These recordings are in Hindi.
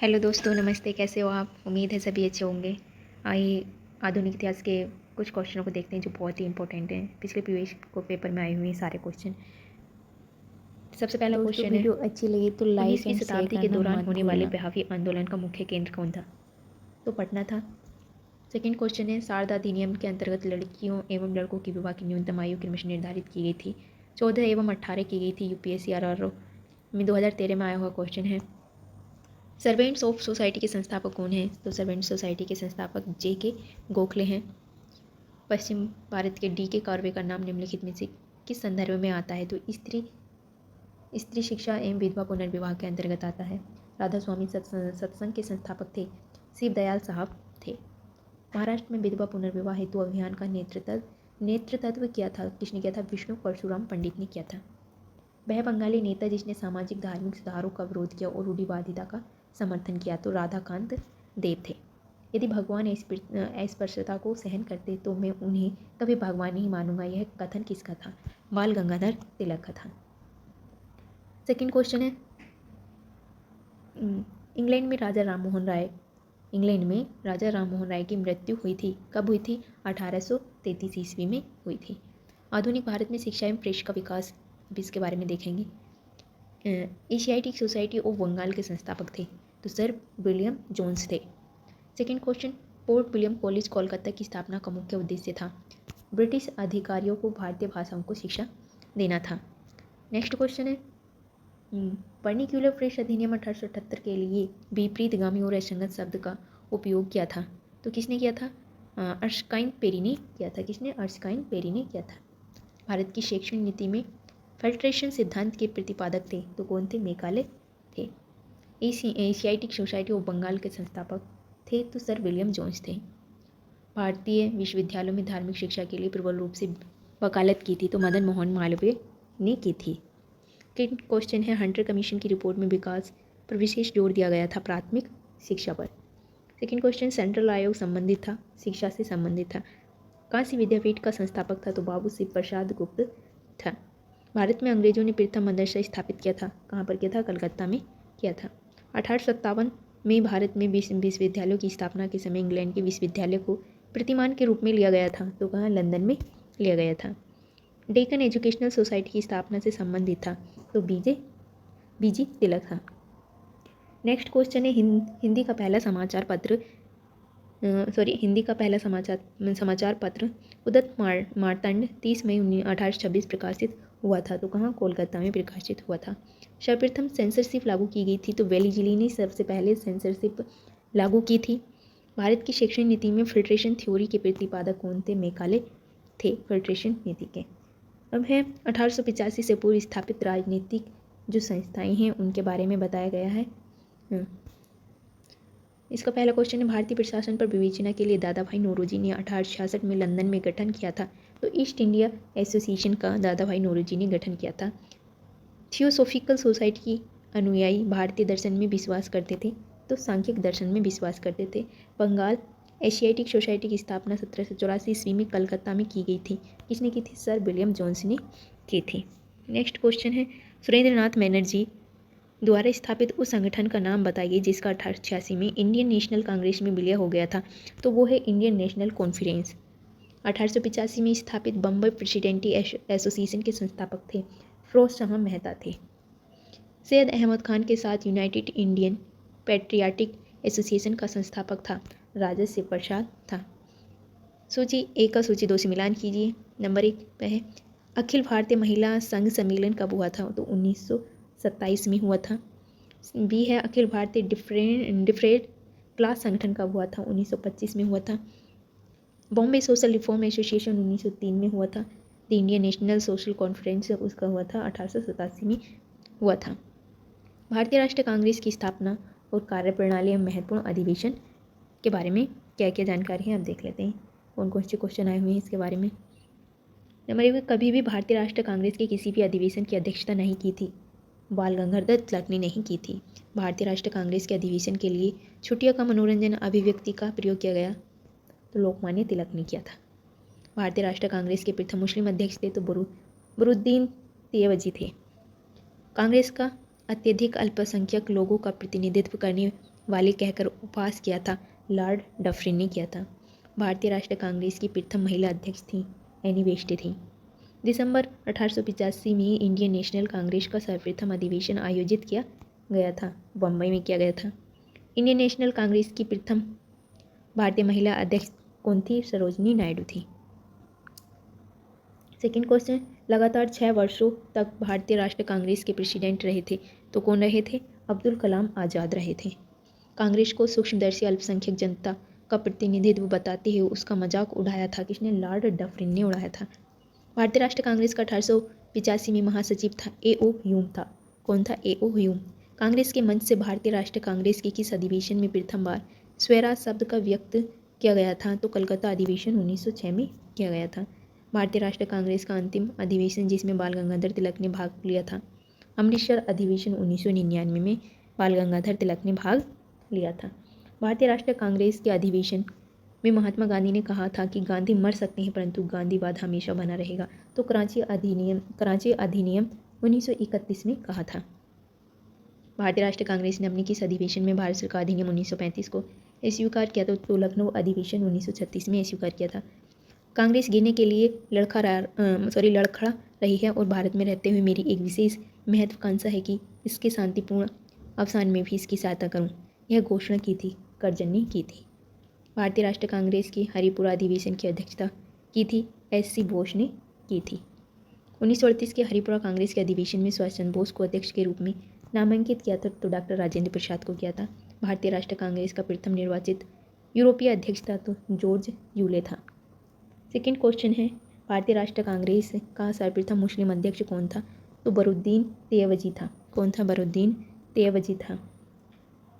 हेलो दोस्तों, नमस्ते। कैसे हो आप? उम्मीद है सभी अच्छे होंगे। आइए आधुनिक इतिहास के कुछ क्वेश्चनों को देखते हैं जो बहुत ही इंपॉर्टेंट हैं। पिछले प्रीवियस को पेपर में आए हुए हैं सारे क्वेश्चन। सबसे पहला दोस्तों क्वेश्चन है, वीडियो अच्छी लगी तो लाइक 19वीं एंड शेयर शताब्दी के करना दौरान मत होने वाले भूलना। बहावी आंदोलन का मुख्य केंद्र कौन था? तो पटना था। सेकेंड क्वेश्चन है, शारदा अधिनियम के अंतर्गत लड़कियों एवं लड़कों की विवाह की न्यूनतम आयु क्रमश निर्धारित की गई थी। 14 एवं 18 की गई थी। यूपीएससी आरआरओ में 2013 में आया हुआ क्वेश्चन है। सर्वेंट्स ऑफ सोसाइटी के संस्थापक कौन हैं? तो सर्वेंट सोसाइटी के संस्थापक जे.के. गोखले हैं। पश्चिम भारत के डी.के. कार्वे का नाम निम्नलिखित में से किस संदर्भ में आता है? तो स्त्री स्त्री शिक्षा एवं विधवा पुनर्विवाह के अंतर्गत आता है। राधा स्वामी सत्संग के संस्थापक थे। शिव दयाल साहब थे। महाराष्ट्र में विधवा पुनर्विवाह हेतु अभियान का नेतृत्व किया था? किसने किया था? विष्णु परशुराम पंडित ने किया था। वह बंगाली नेता जिसने सामाजिक धार्मिक सुधारों का विरोध किया और रूढ़िवादिता का समर्थन किया, तो राधाकांत देव थे। यदि भगवान अस्पृश्यता को सहन करते तो मैं उन्हें कभी भगवान नहीं मानूंगा, यह कथन किसका था? बाल गंगाधर तिलक का था। सेकंड क्वेश्चन है, इंग्लैंड में राजा राम मोहन राय की मृत्यु हुई थी। कब हुई थी? 1833 ईस्वी में हुई थी। आधुनिक भारत में शिक्षा एवं प्रेस का विकास, अब इसके बारे में देखेंगे। एशियाटिक सोसाइटी ऑफ बंगाल के संस्थापक थे, तो सर विलियम जोन्स थे। Second question, port William college Kolkata की स्थापना का मुख्य उद्देश्य था? ब्रिटिश अधिकारियों को भारतीय भाषाओं को शिक्षा देना था। नेक्स्ट क्वेश्चन है, वर्निक्यूलर प्रेस अधिनियम 1878 के लिए विपरीतगामी और असंगत शब्द का उपयोग किया था, तो किसने किया था? अर्स्काइन पेरी ने किया था। किसने? अर्स्काइन पेरी ने किया था। भारत की शैक्षणिक नीति में फिल्ट्रेशन सिद्धांत के प्रतिपादक थे, तो कौन थे? मेकाले थे। एशियाटिक सोसाइटी ऑफ बंगाल के संस्थापक थे, तो सर विलियम जोन्स थे। भारतीय विश्वविद्यालयों में धार्मिक शिक्षा के लिए प्रबल रूप से वकालत की थी, तो मदन मोहन मालवीय ने की थी। क्वेश्चन है, हंटर कमीशन की रिपोर्ट में विकास पर विशेष जोर दिया गया था, प्राथमिक शिक्षा पर। सेकेंड क्वेश्चन, सेंट्रल आयोग संबंधित था, शिक्षा से संबंधित था। काशी विद्यापीठ का संस्थापक था, तो बाबू शिव प्रसाद गुप्त था। भारत में अंग्रेजों ने प्रथम मदरसा स्थापित किया था, कहाँ पर किया था? कलकत्ता में किया था। 1857 में भारत में विश्वविद्यालयों की स्थापना के समय इंग्लैंड के विश्वविद्यालय को प्रतिमान के रूप में लिया गया था, तो कहाँ? लंदन में लिया गया था। डेक्कन एजुकेशनल सोसाइटी की स्थापना से संबंधित था, तो बीजी तिलक था। नेक्स्ट क्वेश्चन है, हिंदी का पहला समाचार पत्र उदत मार्तंड 30 मई 1826 प्रकाशित हुआ था, तो कहाँ? कोलकाता में प्रकाशित हुआ था। सर्वप्रथम सेंसरशिप लागू की गई थी, तो वेलीजिली ने सबसे पहले सेंसरशिप लागू की थी। भारत की शैक्षणिक नीति में फिल्ट्रेशन थ्योरी के प्रतिपादक कौन थे? मेकाले थे फिल्ट्रेशन नीति के। अब है 1885 से पूर्व स्थापित राजनीतिक जो संस्थाएं हैं उनके बारे में बताया गया है। इसका पहला क्वेश्चन है, भारतीय प्रशासन पर विवेचना के लिए दादा भाई नौरोजी ने 1866 में लंदन में गठन किया था, तो ईस्ट इंडिया एसोसिएशन का दादा भाई नौरोजी ने गठन किया था। थियोसॉफिकल सोसाइटी की अनुयायी भारतीय दर्शन में विश्वास करते थे, तो सांख्यिक दर्शन में विश्वास करते थे। बंगाल एशियाटिक सोसाइटी की स्थापना 1784 ईस्वी में कलकत्ता में की गई थी, किसने की थी? सर विलियम जोन्स ने की थी। नेक्स्ट क्वेश्चन है, सुरेंद्र नाथ बैनर्जी द्वारा स्थापित उस संगठन का नाम बताइए जिसका 1886 में इंडियन नेशनल कांग्रेस में विलय हो गया था, तो वो है इंडियन नेशनल कॉन्फ्रेंस। 1885 में स्थापित बम्बई प्रेसिडेंटी एसोसिएशन के संस्थापक थे, फिरोज शाह मेहता थे। सैयद अहमद खान के साथ यूनाइटेड इंडियन पैट्रियाटिक एसोसिएशन का संस्थापक था, राजा शिव प्रसाद था। सूची 1 का सूची 2 से मिलान कीजिए। नंबर 1 पे है, अखिल भारतीय महिला संघ सम्मेलन कब हुआ था? तो 1927 में हुआ था। बी है, अखिल भारतीय डिफरेंट क्लास संगठन कब हुआ था? 1925 में हुआ था। बॉम्बे सोशल रिफॉर्म एसोसिएशन 1903 में हुआ था। The Indian national social conference उसका हुआ था 1887 में हुआ था। भारतीय राष्ट्रीय कांग्रेस की स्थापना और कार्यप्रणाली एवं महत्वपूर्ण अधिवेशन के बारे में क्या क्या जानकारी है आप देख लेते हैं, कौन कौन से क्वेश्चन आए हुए हैं इसके बारे में। नंबर 1, कभी भी भारतीय राष्ट्रीय कांग्रेस के किसी भी अधिवेशन की अध्यक्षता नहीं की थी, बाल गंगाधर तिलक ने नहीं की थी। भारतीय राष्ट्रीय कांग्रेस के अधिवेशन के लिए छुट्टियों का मनोरंजन अभिव्यक्ति का प्रयोग किया गया, तो लोकमान्य तिलक ने किया था। भारतीय राष्ट्रीय कांग्रेस के प्रथम मुस्लिम अध्यक्ष थे, तो बरुद्दीन तियवजी थे। कांग्रेस का अत्यधिक अल्पसंख्यक लोगों का प्रतिनिधित्व करने वाले कहकर उपहास किया था, लॉर्ड डफरिन ने किया था। भारतीय राष्ट्रीय कांग्रेस की प्रथम महिला अध्यक्ष थी एनी बेस्टे थी। दिसंबर 1885 में इंडियन नेशनल कांग्रेस का सर्वप्रथम अधिवेशन आयोजित किया गया था, बम्बई में किया गया था। इंडियन नेशनल कांग्रेस की प्रथम भारतीय महिला अध्यक्ष कौन थी? सरोजनी नायडू थी। सेकंड क्वेश्चन, लगातार 6 वर्षों तक भारतीय राष्ट्रीय कांग्रेस के प्रेसिडेंट रहे थे तो कौन रहे थे? अब्दुल कलाम आज़ाद रहे थे। कांग्रेस को सूक्ष्मदर्शी अल्पसंख्यक जनता का प्रतिनिधित्व बताते हुए उसका मजाक उड़ाया था किसने? लॉर्ड डफरिन ने उड़ाया था। भारतीय राष्ट्रीय कांग्रेस का 1885 में महासचिव था A.O. ह्यूम था। कौन था? A.O. ह्यूम। कांग्रेस के मंच से भारतीय राष्ट्रीय कांग्रेस के किस अधिवेशन में प्रथम बार स्वराज शब्द का व्यक्त किया गया था? तो कलकत्ता अधिवेशन 1906 में किया गया था। भारतीय राष्ट्रीय कांग्रेस का अंतिम अधिवेशन जिसमें बाल गंगाधर तिलक ने भाग लिया था, अमृतसर अधिवेशन 1999 में बाल गंगाधर तिलक ने भाग लिया था। भारतीय राष्ट्रीय कांग्रेस के अधिवेशन में महात्मा गांधी ने कहा था कि गांधी मर सकते हैं परंतु गांधीवाद हमेशा बना रहेगा। तो कराची अधिनियम 1931 में कहा था। भारतीय राष्ट्रीय कांग्रेस ने अपने किस अधिवेशन में भारत सरकार अधिनियम 1935 को स्वीकार किया था? तो लखनऊ अधिवेशन 1936 में स्वीकार किया था। कांग्रेस गिरने के लिए लड़खड़ा रही है और भारत में रहते हुए मेरी एक विशेष महत्वाकांक्षा है कि इसके शांतिपूर्ण अवसान में भी इसकी सहायता करूं। यह घोषणा की थी करजन ने की थी। भारतीय राष्ट्रीय कांग्रेस की हरिपुरा अधिवेशन की अध्यक्षता की थी S.C. बोस ने की थी। 1938 के हरिपुरा कांग्रेस के अधिवेशन में सुभाष चंद्र बोस को अध्यक्ष के रूप में नामांकित किया था तो डॉक्टर राजेंद्र प्रसाद को किया था। भारतीय राष्ट्रीय कांग्रेस का प्रथम निर्वाचित यूरोपीय अध्यक्ष था तो जॉर्ज यूले था। सेकेंड क्वेश्चन है, भारतीय राष्ट्रीय कांग्रेस का सर्वप्रथम मुस्लिम अध्यक्ष कौन था? तो बरुद्दीन तेयवजी था। कौन था? बरुद्दीन तेयवजी था।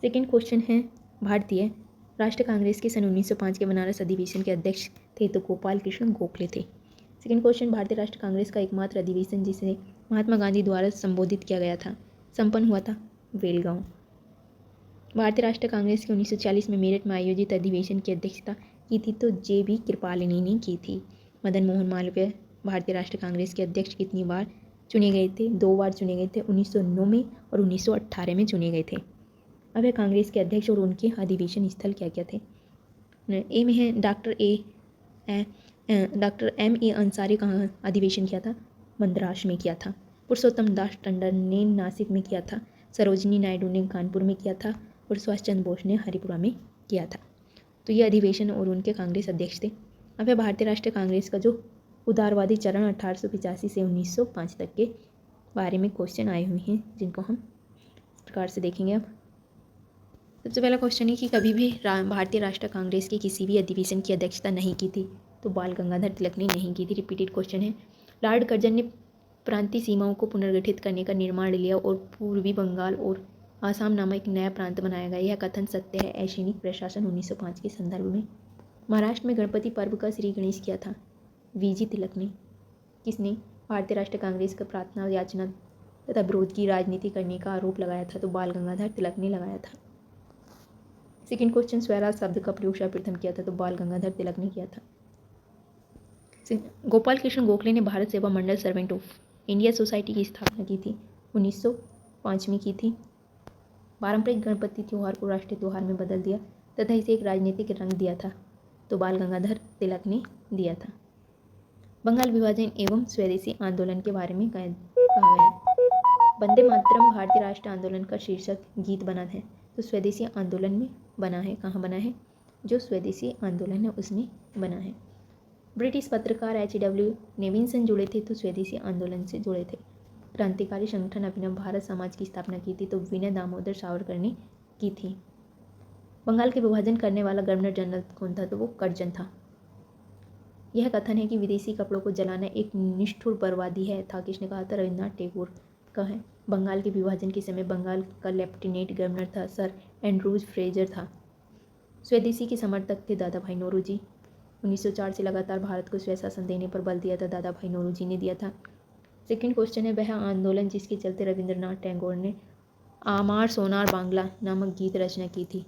सेकेंड क्वेश्चन है, भारतीय राष्ट्रीय कांग्रेस के सन 1905 के बनारस अधिवेशन के अध्यक्ष थे तो गोपाल कृष्ण गोखले थे। सेकेंड क्वेश्चन, भारतीय राष्ट्रीय कांग्रेस का एकमात्र अधिवेशन जिसे महात्मा गांधी द्वारा संबोधित किया गया था संपन्न हुआ था बेलगांव। भारतीय राष्ट्रीय कांग्रेस के 1940 में मेरठ में आयोजित अधिवेशन की अध्यक्षता की थी तो J.B. कृपलानी ने की थी। मदन मोहन मालवीय भारतीय राष्ट्रीय कांग्रेस के अध्यक्ष कितनी बार चुने गए थे? 2 बार चुने गए थे, 1909 में और 1918 में चुने गए थे। अब है कांग्रेस के अध्यक्ष और उनके अधिवेशन स्थल क्या क्या थे। ए में है डॉक्टर M.A. अंसारी कहाँ अधिवेशन किया था? मद्रास में किया था। पुरुषोत्तम दास टंडन ने नासिक में किया था। सरोजनी नायडू ने कानपुर में किया था और सुभाष चंद्र बोस ने हरिपुरा में किया था। तो ये अधिवेशन और उनके कांग्रेस अध्यक्ष थे। अब है भारतीय राष्ट्रीय कांग्रेस का जो उदारवादी चरण 1885 से 1905 तक के बारे में क्वेश्चन आए हुए हैं जिनको हम इस प्रकार से देखेंगे। अब सबसे पहला क्वेश्चन है कि कभी भी भारतीय राष्ट्रीय कांग्रेस के किसी भी अधिवेशन की अध्यक्षता नहीं की थी तो बाल गंगाधर तिलक ने नहीं की थी। रिपीटेड क्वेश्चन है, लॉर्ड कर्जन ने प्रांतीय सीमाओं को पुनर्गठित करने का निर्णय लिया और पूर्वी बंगाल और आसाम नामक एक नया प्रांत बनाया गया। यह कथन सत्य है। ऐशनिक प्रशासन 1905 के संदर्भ में। महाराष्ट्र में गणपति पर्व का श्री गणेश किया था वीजी तिलक ने। किसने? भारतीय राष्ट्रीय कांग्रेस का प्रार्थना याचना तथा विरोध की राजनीति करने का आरोप लगाया था तो बाल गंगाधर तिलक ने लगाया था। सेकेंड क्वेश्चन, स्वराज शब्द का प्रयोग सर्वप्रथम किया था तो बाल गंगाधर तिलक ने किया था। गोपाल कृष्ण गोखले ने भारत सेवा मंडल सर्वेंट ऑफ इंडिया सोसाइटी की स्थापना की थी 1905 में की थी। पारंपरिक गणपति त्यौहार को राष्ट्रीय त्यौहार में बदल दिया तथा इसे एक राजनीतिक रंग दिया था तो बाल गंगाधर तिलक ने दिया था। बंगाल विभाजन एवं स्वदेशी आंदोलन के बारे में कहा गया। वंदे मातरम भारतीय राष्ट्रीय आंदोलन का शीर्षक गीत बना है तो स्वदेशी आंदोलन में बना है। कहाँ बना है? जो स्वदेशी आंदोलन है उसमें बना है। ब्रिटिश पत्रकार H.W. नेविंसन जुड़े थे तो स्वदेशी आंदोलन से जुड़े थे। क्रांतिकारी संगठन अभिनव भारत समाज की स्थापना की थी तो विनय दामोदर सावरकर ने की थी। बंगाल के विभाजन करने वाला गवर्नर जनरल कौन था? तो वो कर्जन था। यह कथन है कि विदेशी कपड़ों को जलाना एक निष्ठुर बर्बादी है था किसने कहा था? रविन्द्रनाथ टैगोर का है। बंगाल के विभाजन के समय बंगाल का लेफ्टिनेंट गवर्नर था सर एंड्रूज फ्रेजर था। स्वदेशी के समर्थक थे दादा भाई नौरोजी। 1904 से लगातार भारत को स्वशासन देने पर बल दिया था दादा भाई नौरोजी ने दिया था। सेकंड क्वेश्चन है, वह आंदोलन जिसके चलते रविंद्रनाथ टैगोर ने आमार सोनार बांग्ला नामक गीत रचना की थी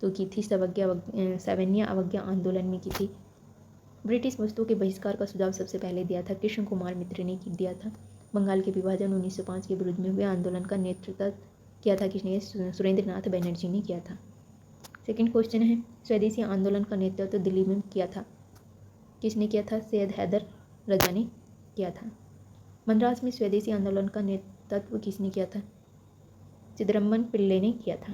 तो की थी सवैन्य अवज्ञा आंदोलन में की थी। ब्रिटिश वस्तुओं के बहिष्कार का सुझाव सबसे पहले दिया था कृष्ण कुमार मित्र ने दिया था। बंगाल के विभाजन 1905 के विरुद्ध में हुए आंदोलन का नेतृत्व किया था किसने? सुरेंद्र नाथ बनर्जी ने किया था। सेकंड क्वेश्चन है, स्वदेशी आंदोलन का नेतृत्व दिल्ली में किया था, किसने किया था? सैयद हैदर रजा ने किया था। मद्रास में स्वदेशी आंदोलन का नेतृत्व किसने किया था? चिदम्बरम पिल्ले ने किया था।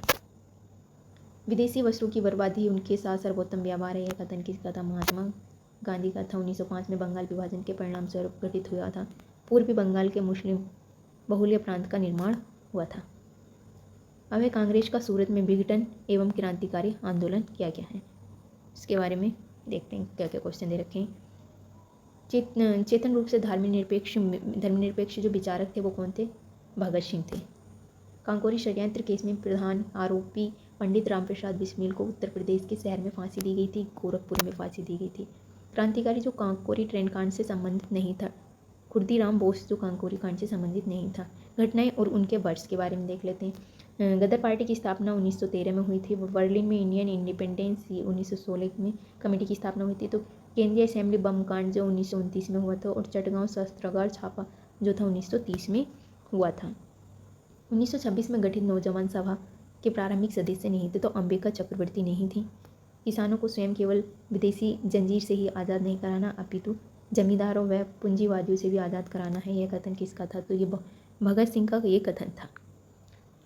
विदेशी वस्त्रों की बर्बादी उनके साथ सर्वोत्तम व्यापार है, यह कथन किसका था? महात्मा गांधी का था। 1905 में बंगाल विभाजन के परिणाम स्वरूप गठित हुआ था पूर्वी बंगाल के मुस्लिम बहुल्य प्रांत का निर्माण हुआ था। अब है कांग्रेस का सूरत में विघटन एवं क्रांतिकारी आंदोलन क्या क्या है, इसके बारे में देखते हैं क्या क्या क्वेश्चन दे रखे हैं। चेतन रूप से धर्मनिरपेक्ष जो विचारक थे वो कौन थे? भगत सिंह थे। कांकोरी षड्यंत्र केस में प्रधान आरोपी पंडित रामप्रसाद बिस्मिल को उत्तर प्रदेश के शहर में फांसी दी गई थी, गोरखपुर में फांसी दी गई थी। क्रांतिकारी जो कांकोरी ट्रेन कांड से संबंधित नहीं था, खुर्दीराम बोस जो कांकोरी कांड से संबंधित नहीं था। घटनाएं और उनके वर्ष के बारे में देख लेते हैं। गदर पार्टी की स्थापना 1913 में हुई थी। बर्लिन में इंडियन इंडिपेंडेंस 1916 में कमेटी की स्थापना हुई थी। तो केंद्रीय असेंबली बम कांड जो 1929 में हुआ था, और चटगांव शस्त्रागार छापा जो था 1930 में हुआ था। 1926 में गठित नौजवान सभा के प्रारंभिक सदस्य नहीं थे, तो अंबिका चक्रवर्ती नहीं थी। किसानों को स्वयं केवल विदेशी जंजीर से ही आज़ाद नहीं कराना, अपितु जमींदारों व पूंजीवादियों से भी आज़ाद कराना है, यह कथन किसका था? तो ये भगत सिंह का ये कथन था।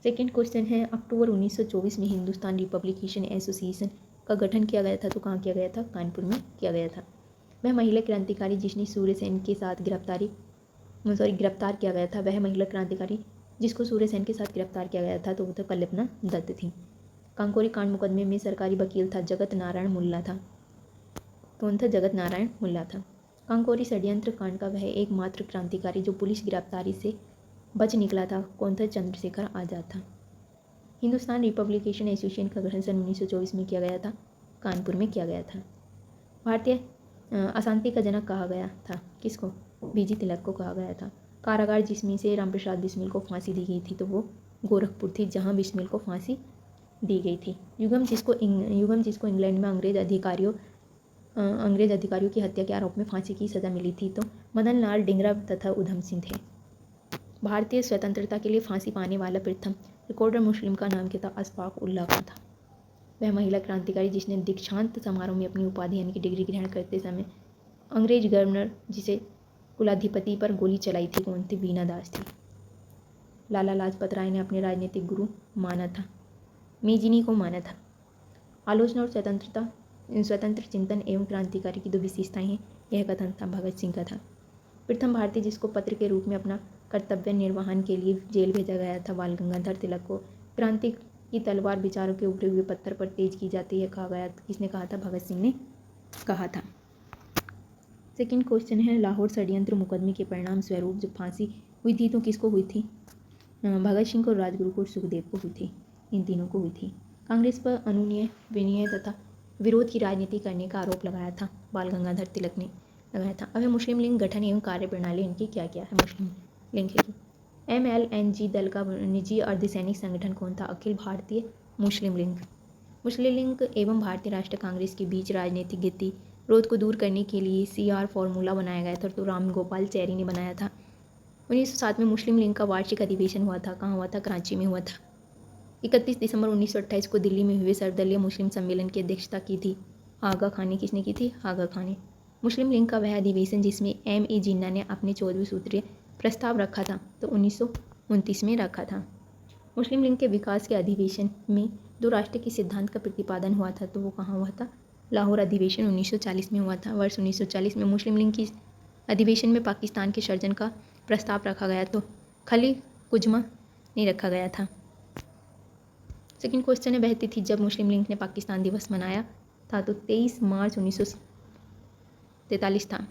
सेकंड क्वेश्चन है, अक्टूबर 1924 में हिंदुस्तान रिपब्लिकेशन एसोसिएशन का गठन किया गया था, तो कहाँ किया गया था? कानपुर में किया गया था। वह महिला क्रांतिकारी जिसने सूर्यसेन के साथ गिरफ्तार किया गया था, वह महिला क्रांतिकारी जिसको सूर्यसेन के साथ गिरफ्तार किया गया था, तो वो तो कल्पना दत्त थी। कांकोरी कांड मुकदमे में सरकारी वकील था जगत नारायण मुल्ला था। कौन था? जगत नारायण मुल्ला था। कांकोरी षड्यंत्र कांड का वह एकमात्र क्रांतिकारी जो पुलिस गिरफ्तारी से बच निकला था, कौन था? चंद्रशेखर आज़ाद था। हिंदुस्तान रिपब्लिकेशन एसोसिएशन का गठन सन 1924 में किया गया था, कानपुर में किया गया था। भारतीय अशांति का जनक कहा गया था, किसको? बीजी तिलक को कहा गया था। कारागार जिसमें से रामप्रसाद बिस्मिल को फांसी दी गई थी, तो वो गोरखपुर थी, जहाँ बिस्मिल को फांसी दी गई थी। युगम जिसको इंग्लैंड में अंग्रेज अधिकारियों की हत्या के आरोप में फांसी की सज़ा मिली थी, तो मदन लाल डिंगरा तथा उधम सिंह थे। भारतीय स्वतंत्रता के लिए फांसी पाने वाला प्रथम रिकॉर्डर मुस्लिम का नाम क्या था? अशफाक उल्लाह खां था। वह महिला क्रांतिकारी जिसने दीक्षांत समारोह में अपनी उपाधि यानी कि डिग्री ग्रहण करते समय अंग्रेज गवर्नर जिसे कुलाधिपति पर गोली चलाई थी, कौन थी? बीना दास थी। लाला लाजपत राय ने अपने राजनीतिक गुरु माना था, मेजिनी को माना था। आलोचना और स्वतंत्र चिंतन एवं क्रांतिकारी की दो विशेषताएं हैं, यह कथन था भगत सिंह का था। प्रथम भारतीय जिसको पत्र के रूप में अपना कर्तव्य निर्वहन के लिए जेल भेजा गया था, बाल गंगाधर तिलक को क्रांति की तलवार विचारों के उभरे हुए पत्थर पर तेज की जाती है कहा गया। किसने कहा था? भगत सिंह ने कहा था। सेकंड क्वेश्चन है, लाहौर षड्यंत्र मुकदमे के परिणाम स्वरूप जब फांसी हुई थी, तो किसको हुई थी? भगत सिंह को, राजगुरु को, सुखदेव को हुई थी, इन तीनों को हुई थी। कांग्रेस पर अनुनय विनय तथा विरोध की राजनीति करने का आरोप लगाया था, बाल गंगाधर तिलक ने लगाया था। अब मुस्लिम लीग गठन एवं कार्यप्रणाली इनकी क्या क्या है? मुस्लिम लीग की MLNG दल का निजी अर्धसैनिक संगठन कौन था? अखिल भारतीय मुस्लिम लीग। मुस्लिम लीग एवं भारतीय राष्ट्रीय कांग्रेस के बीच राजनीतिक गतिरोध को दूर करने के लिए CR फॉर्मूला बनाया गया था, तो राम गोपाल चैरी ने बनाया था। 1907 में मुस्लिम लीग का वार्षिक अधिवेशन हुआ था, कहाँ हुआ था? कराची में हुआ था। 31 दिसंबर 1928 को दिल्ली में हुए सर्वदलीय मुस्लिम सम्मेलन की अध्यक्षता की थी आगा खान ने। किसने की थी? आगा खान ने। मुस्लिम लीग का वह अधिवेशन जिसमें M.A. जिन्ना ने अपने 14वें सूत्रीय प्रस्ताव रखा था, तो 1929 में रखा था। मुस्लिम लीग के विकास के अधिवेशन में दो राष्ट्र के सिद्धांत का प्रतिपादन हुआ था, तो वो कहाँ हुआ था? लाहौर अधिवेशन 1940 में हुआ था। वर्ष 1940 में मुस्लिम लीग की अधिवेशन में पाकिस्तान के सर्जन का प्रस्ताव रखा गया, तो खली कुजमा नहीं रखा गया था। सेकंड क्वेश्चन है, वह तिथि जब मुस्लिम लीग ने पाकिस्तान दिवस मनाया था, तो 23 मार्च 1943 था।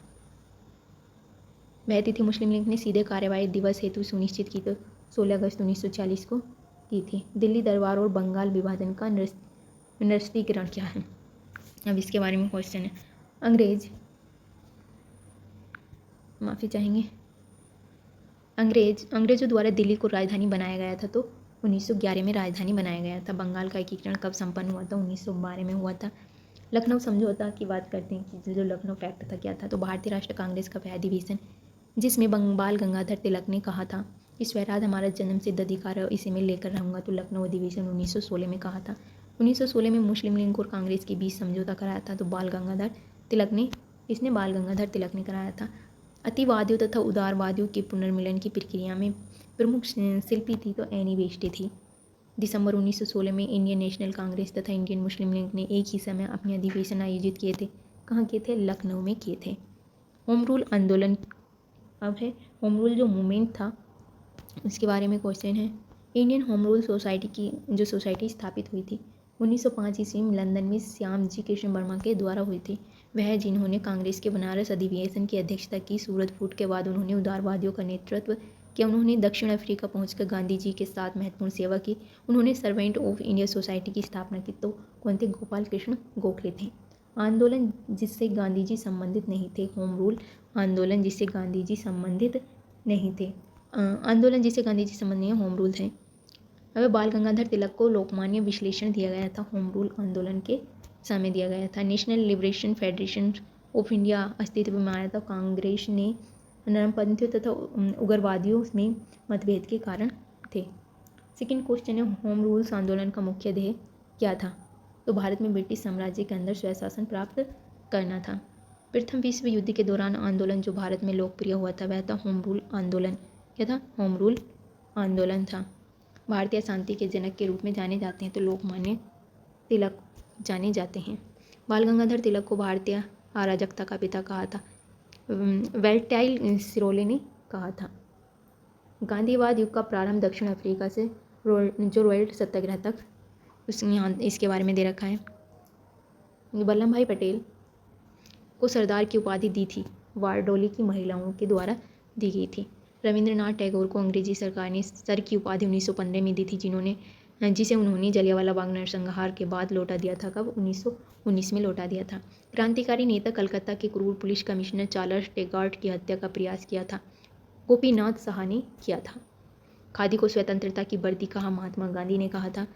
वह तिथि मुस्लिम लीग ने सीधे कार्यवाही दिवस हेतु सुनिश्चित की, तो 16 अगस्त 1940 को की थी। दिल्ली दरबार और बंगाल विभाजन का निरस्तीकरण क्या है? अब इसके बारे में क्वेश्चन है। अंग्रेजों द्वारा दिल्ली को राजधानी बनाया गया था, तो 1911 में राजधानी बनाया गया था। बंगाल का एकीकरण कब संपन्न हुआ था? 1912 में हुआ था। लखनऊ समझौता की बात करते हैं कि जो लखनऊ पैक्ट था क्या था? तो भारतीय राष्ट्रीय कांग्रेस का वह अधिवेशन जिसमें बाल गंगाधर तिलक ने कहा था कि स्वराज हमारा जन्मसिद्ध अधिकार है, इसे मैं लेकर रहूँगा, तो लखनऊ अधिवेशन 1916 में कहा था। 1916 में मुस्लिम लीग और कांग्रेस के बीच समझौता कराया था तो बाल गंगाधर तिलक ने कराया था। अतिवादियों तथा उदारवादियों के पुनर्मिलन की प्रक्रिया में प्रमुख शिल्पी थी तो एनी बेस्टे थी। दिसंबर 1916 में इंडियन नेशनल कांग्रेस तथा इंडियन मुस्लिम लीग ने एक ही समय अपने अधिवेशन आयोजित किए थे। कहाँ किए थे? लखनऊ में किए थे। होम रूल आंदोलन अब है होम रूल जो मूवमेंट था उसके बारे में क्वेश्चन है। इंडियन होम रूल सोसाइटी की जो सोसाइटी स्थापित हुई थी 1905 ईस्वी में लंदन में श्याम जी कृष्ण वर्मा के द्वारा हुई थी। वह जिन्होंने कांग्रेस के बनारस अधिवेशन की अध्यक्षता की। सूरत फूट के बाद उन्होंने उदारवादियों का नेतृत्व किया। उन्होंने दक्षिण अफ्रीका पहुंचकर गांधी जी के साथ महत्वपूर्ण सेवा की। उन्होंने सर्वेंट ऑफ इंडिया सोसाइटी की स्थापना की। तो कौन थे? गोपाल कृष्ण गोखले थे। आंदोलन जिससे गांधी जी संबंधित नहीं थे। होम रूल आंदोलन जिससे गांधी जी संबंधित नहीं थे। आंदोलन जिससे गांधी जी संबंधित नहीं, होम रूल थे। अब बाल गंगाधर तिलक को लोकमान्य विश्लेषण दिया गया था। होम रूल आंदोलन के समय दिया गया था। National liberation federation of India अस्तित्व में आया था। कांग्रेस ने नरमपंथियों तथा उग्रवादियों में मतभेद के कारण थे। सेकंड क्वेश्चन है, होम रूल्स आंदोलन का मुख्य ध्येय क्या था? तो भारत में ब्रिटिश साम्राज्य के अंदर स्वशासन प्राप्त करना था। प्रथम विश्व युद्ध के दौरान आंदोलन जो भारत में लोकप्रिय हुआ था वह था होम रूल आंदोलन। क्या था? होम रूल आंदोलन था। भारतीय शांति के जनक के रूप में जाने जाते हैं तो लोकमान्य तिलक जाने जाते हैं। बाल गंगाधर तिलक को भारतीय अराजकता का पिता कहा था। वेल्टाइल सिरोले ने कहा था। गांधीवाद युग का प्रारंभ दक्षिण अफ्रीका से जो रोयल सत्याग्रह तक यहाँ इसके बारे में दे रखा है। वल्लभ भाई पटेल को सरदार की उपाधि दी थी। वारडोली की महिलाओं के द्वारा दी गई थी। रविंद्रनाथ टैगोर को अंग्रेजी सरकार ने सर की उपाधि 1915 में दी थी जिसे उन्होंने जलियांवाला बाग नरसंहार के बाद लौटा दिया था। कब? 1919 में लौटा दिया था। क्रांतिकारी नेता कलकत्ता के क्रूर पुलिस कमिश्नर चार्ल्स टेगार्ट की हत्या का प्रयास किया था। गोपीनाथ साहा ने किया था। खादी को स्वतंत्रता की वर्दी कहा? महात्मा गांधी ने कहा था।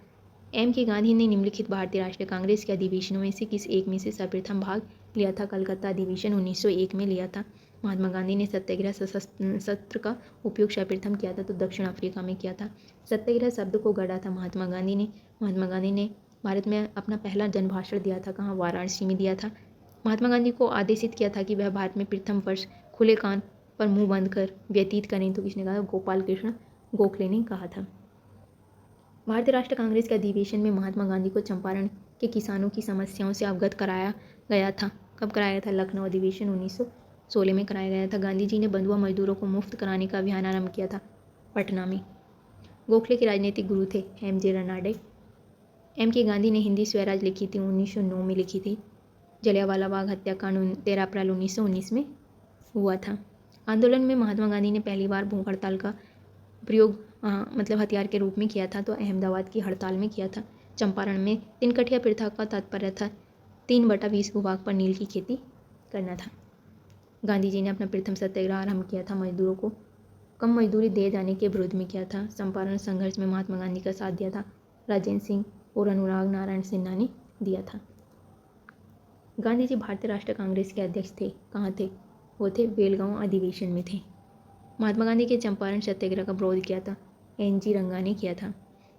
एम के गांधी ने निम्नलिखित भारतीय राष्ट्रीय कांग्रेस के अधिवेशनों में से किस एक में से सर्वप्रथम भाग लिया था? कलकत्ता अधिवेशन 1901 में लिया था। महात्मा गांधी ने सत्याग्रह शस्त्र का उपयोग सर्वप्रथम किया था तो दक्षिण अफ्रीका में किया था। सत्याग्रह शब्द को गढ़ा था महात्मा गांधी ने भारत में अपना पहला जनभाषण दिया था। कहाँ? वाराणसी में दिया था। महात्मा गांधी को आदेशित किया था कि वह भारत में प्रथम वर्ष खुले कान पर मुंह बंद कर व्यतीत करें तो किसने कहा? गोपाल कृष्ण गोखले ने कहा था। भारतीय राष्ट्रीय कांग्रेस के अधिवेशन में महात्मा गांधी को चंपारण के किसानों की समस्याओं से अवगत कराया गया था। कब कराया गया था? लखनऊ अधिवेशन 1916 में कराया गया था। गांधी जी ने बंधुआ मजदूरों को मुफ्त कराने का अभियान आरंभ किया था पटना में। गोखले के राजनीतिक गुरु थे एम जे रनाडे। एम के गांधी ने हिंदी स्वराज लिखी थी 1909 में लिखी थी। जलियांवाला बाग हत्याकांड 13 अप्रैल 1919 में हुआ था। आंदोलन में महात्मा गांधी ने पहली बार भूख हड़ताल का प्रयोग हथियार के रूप में किया था तो अहमदाबाद की हड़ताल में किया था। चंपारण में तिनकठिया प्रथा का तात्पर्य था 3/20 भूभाग पर नील की खेती करना था। गांधी जी ने अपना प्रथम सत्याग्रह आरंभ किया था मजदूरों को कम मजदूरी दिए जाने के विरोध में किया था। चंपारण संघर्ष में महात्मा गांधी का साथ दिया था राजेंद्र सिंह और अनुराग नारायण सिन्हा ने दिया था। गांधी जी भारतीय राष्ट्रीय कांग्रेस के अध्यक्ष थे। कहाँ थे? वो थे बेलगांव अधिवेशन में थे। महात्मा गांधी के चंपारण सत्याग्रह का विरोध किया था एन.जी. रंगा ने किया था।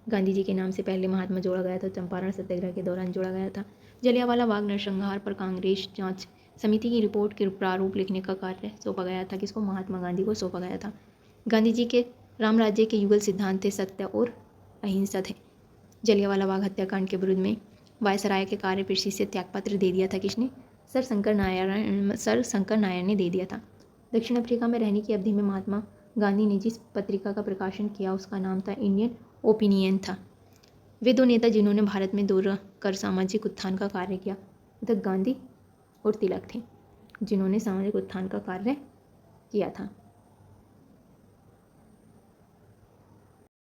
गांधी जी के नाम से पहले महात्मा जोड़ा गया था चंपारण सत्याग्रह के दौरान जोड़ा गया था। जलियांवाला बाग नरसंहार पर कांग्रेस जांच समिति की रिपोर्ट के प्रारूप लिखने का कार्य सौंपा गया था। किसको? महात्मा गांधी को सौंपा गया था। गांधी जी के राम राज्य के युगल सिद्धांत थे सत्य और अहिंसा थे। जलियांवाला बाग हत्याकांड के विरुद्ध में वायसराय के कार्यप्रसिद्ध से त्यागपत्र दे दिया था। किसने? सर शंकर नायर ने दे दिया था। दक्षिण अफ्रीका में रहने की अवधि में महात्मा गांधी ने जिस पत्रिका का प्रकाशन किया उसका नाम था इंडियन ओपिनियन था। वे दो नेता जिन्होंने भारत में दौरा कर सामाजिक उत्थान का कार्य किया गांधी और तिलक थे जिन्होंने सामाजिक उत्थान का कार्य किया था।